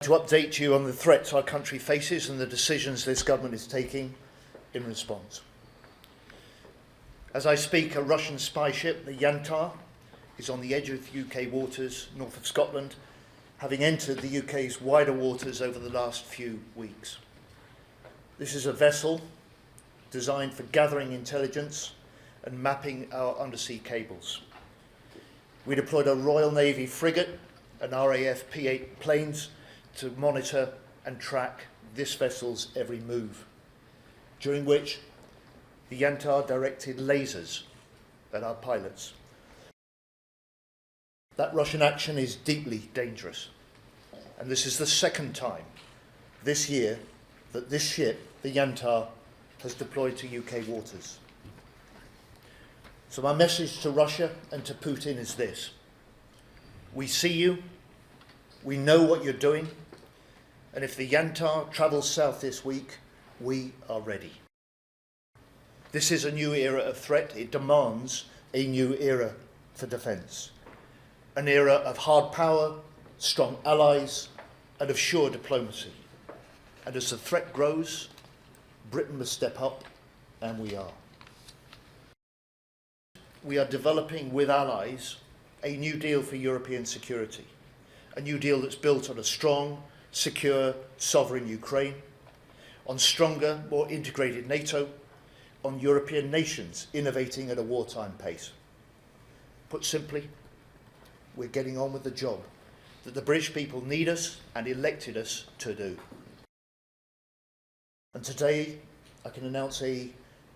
To update you on the threats our country faces and the decisions this government is taking in response. As I speak, a Russian spy ship, the Yantar, is on the edge of UK waters north of Scotland, having entered the UK's wider waters over the last few weeks. This is a vessel designed for gathering intelligence and mapping our undersea cables. We deployed a Royal Navy frigate and RAF P-8 planes to monitor and track this vessel's every move, during which the Yantar directed lasers at our pilots. That Russian action is deeply dangerous, and this is the second time this year that this ship, the Yantar, has deployed to UK waters. So my message to Russia and to Putin is this: we see you, we know what you're doing, and if the Yantar travels south this week, we are ready. This is a new era of threat. It demands a new era for defence, an era of hard power, strong allies, and of sure diplomacy. And as the threat grows, Britain must step up, and we are. We are developing with allies a new deal for European security, a new deal that's built on a strong, secure, sovereign Ukraine, on stronger, more integrated NATO, on European nations innovating at a wartime pace. Put simply, we're getting on with the job that the British people need us and elected us to do. And today, I can announce a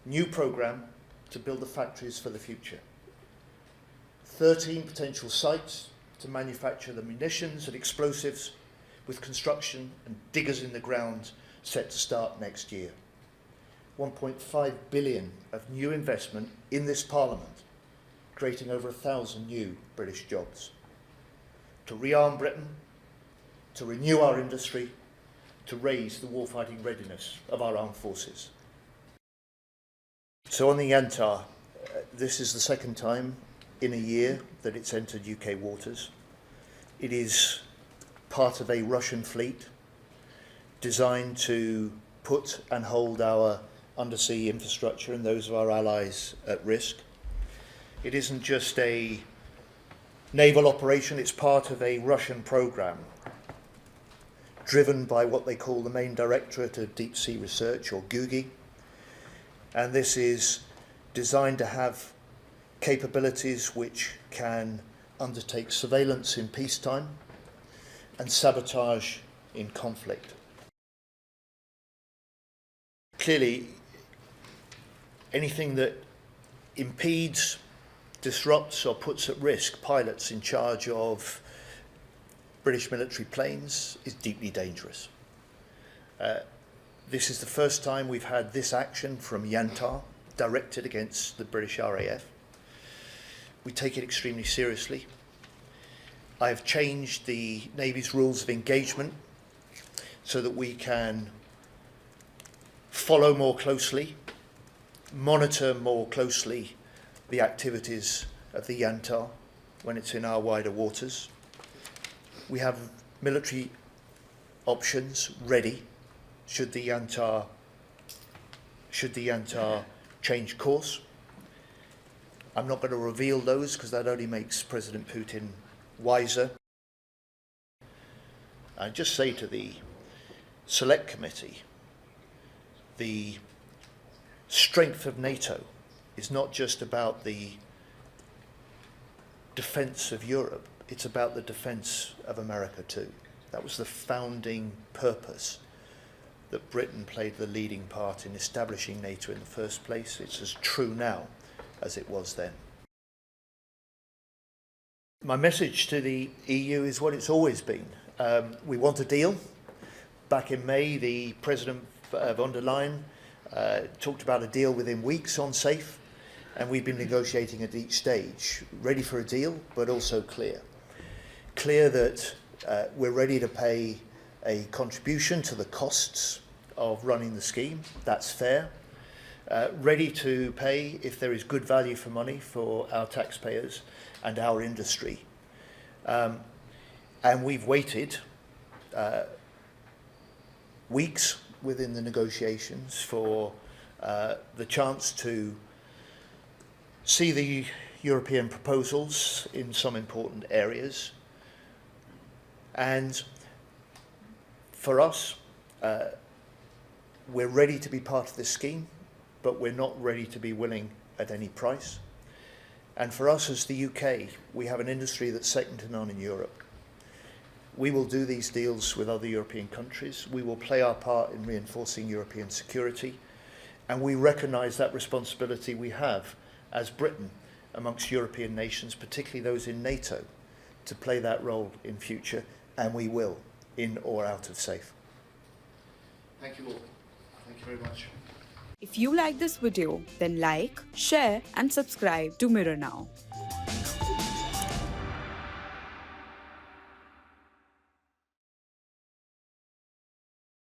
new programme to build the factories for the future. 13 potential sites to manufacture the munitions and explosives, with construction and diggers in the ground set to start next year. 1.5 billion of new investment in this Parliament, creating over 1,000 new British jobs. To rearm Britain, to renew our industry, to raise the warfighting readiness of our armed forces. So on the Yantar, this is the second time in a year that it's entered UK waters. It is part of a Russian fleet designed to put and hold our undersea infrastructure and those of our allies at risk. It isn't just a naval operation, it's part of a Russian programme driven by what they call the Main Directorate of Deep Sea Research, or GUGI. And this is designed to have capabilities which can undertake surveillance in peacetime and sabotage in conflict. Clearly, anything that impedes, disrupts or puts at risk pilots in charge of British military planes is deeply dangerous. This is the first time we've had this action from Yantar directed against the British RAF. We take it extremely seriously. I have changed the Navy's rules of engagement so that we can follow more closely, monitor more closely the activities of the Yantar when it's in our wider waters. We have military options ready should the Yantar change course. I'm not going to reveal those because that only makes President Putin wiser. I just say to the Select Committee, the strength of NATO is not just about the defence of Europe, it's about the defence of America too. That was the founding purpose, that Britain played the leading part in establishing NATO in the first place. It's as true now as it was then. My message to the EU is what it's always been. We want a deal. Back in May, the President von der Leyen talked about a deal within weeks on SAFE, and we've been negotiating at each stage, ready for a deal, but also clear. Clear that we're ready to pay a contribution to the costs of running the scheme. That's fair. Ready to pay if there is good value for money for our taxpayers and our industry. And we've waited weeks within the negotiations for the chance to see the European proposals in some important areas. And for us, we're ready to be part of this scheme, but we're not ready to be willing at any price. And for us as the UK, we have an industry that's second to none in Europe. We will do these deals with other European countries. We will play our part in reinforcing European security. And we recognise that responsibility we have as Britain amongst European nations, particularly those in NATO, to play that role in future, and we will, in or out of SAFE. Thank you all. Thank you very much. If you like this video, then like, share and subscribe to Mirror Now.